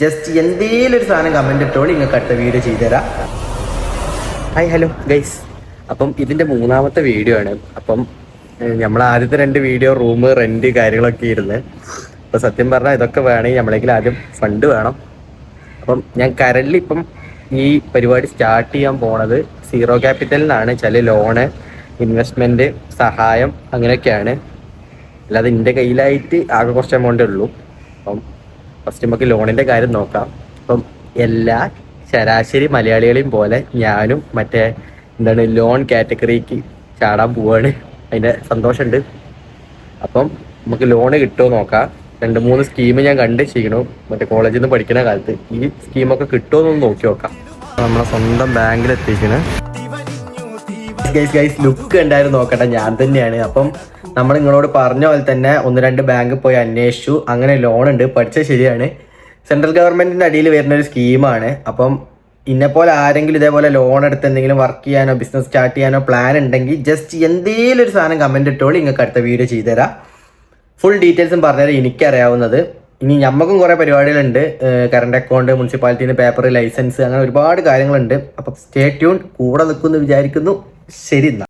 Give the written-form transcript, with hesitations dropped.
Just എന്തെങ്കിലും ഒരു സാധനം കമന്റ് ഇട്ടോളി, നിങ്ങൾക്ക് അടുത്ത വീഡിയോ ചെയ്തുതരാം. ഹായ് ഹലോ ഗൈസ്, അപ്പം ഇതിന്റെ മൂന്നാമത്തെ വീഡിയോ ആണ്. അപ്പം നമ്മൾ ആദ്യത്തെ 2 വീഡിയോ റൂം റെന്റ് കാര്യങ്ങളൊക്കെ ഇരുന്ന്, അപ്പൊ സത്യം പറഞ്ഞാൽ ഇതൊക്കെ വേണമെങ്കിൽ നമ്മളെങ്കിൽ ആദ്യം ഫണ്ട് വേണം. അപ്പം ഞാൻ കറന്റ് ഇപ്പം ഈ പരിപാടി സ്റ്റാർട്ട് ചെയ്യാൻ പോണത് സീറോ ക്യാപിറ്റലിനാണ്. ചില ലോണ്, ഇൻവെസ്റ്റ്മെന്റ്, സഹായം അങ്ങനെയൊക്കെയാണ്. അല്ലാതെ എൻ്റെ കയ്യിലായിട്ട് ആകെ കുറച്ച് എമൗണ്ടേ ഉള്ളൂ. അപ്പം ഫസ്റ്റ് നമുക്ക് ലോണിൻ്റെ കാര്യം നോക്കാം. അപ്പം എല്ലാ ശരാശരി മലയാളികളെയും പോലെ ഞാനും ലോൺ കാറ്റഗറിക്ക് ചാടാൻ പോവാണ്. അതിൻ്റെ സന്തോഷമുണ്ട്. അപ്പം നമുക്ക് ലോണ് കിട്ടുമോ നോക്കാം. 2-3 സ്കീം ഞാൻ കണ്ട് ചെയ്യണു കോളേജിൽ നിന്ന് പഠിക്കുന്ന കാലത്ത്. ഈ സ്കീമൊക്കെ കിട്ടുമോ എന്നൊന്ന് നോക്കി നോക്കാം. നമ്മളെ സ്വന്തം ബാങ്കിൽ എത്തിക്കണേ. ഗൈസ് ലുക്ക് ഉണ്ടായിരുന്നു നോക്കട്ടെ, ഞാൻ തന്നെയാണ്. അപ്പം നമ്മൾ നിങ്ങളോട് പറഞ്ഞ പോലെ തന്നെ 1-2 ബാങ്ക് പോയി അന്വേഷിച്ചു. അങ്ങനെ ലോൺ ഉണ്ട്, പഠിച്ചത് ശരിയാണ്. സെൻട്രൽ ഗവൺമെന്റിന്റെ അടിയിൽ വരുന്ന ഒരു സ്കീമാണ്. അപ്പം ഇന്നെപ്പോലെ ആരെങ്കിലും ഇതേപോലെ ലോൺ എടുത്ത് എന്തെങ്കിലും വർക്ക് ചെയ്യാനോ ബിസിനസ് സ്റ്റാർട്ട് ചെയ്യാനോ പ്ലാൻ ഉണ്ടെങ്കിൽ ജസ്റ്റ് എന്തെങ്കിലും ഒരു സാധനം കമന്റ് ഇട്ടോളി, നിങ്ങൾക്ക് അടുത്ത വീഡിയോ ചെയ്തുതരാം. ഫുൾ ഡീറ്റെയിൽസും പറഞ്ഞുതരാം എനിക്കറിയാവുന്നത്. ഇനി ഞമ്മക്കും കുറേ പരിപാടികളുണ്ട്. കറണ്ട് അക്കൗണ്ട്, മുനിസിപ്പാലിറ്റിന്ന് പേപ്പർ, ലൈസൻസ്, അങ്ങനെ ഒരുപാട് കാര്യങ്ങളുണ്ട്. അപ്പം സ്റ്റേ ട്യൂൺ, കൂടെ നിൽക്കുമെന്ന് വിചാരിക്കുന്നു. ശരി എന്നാ.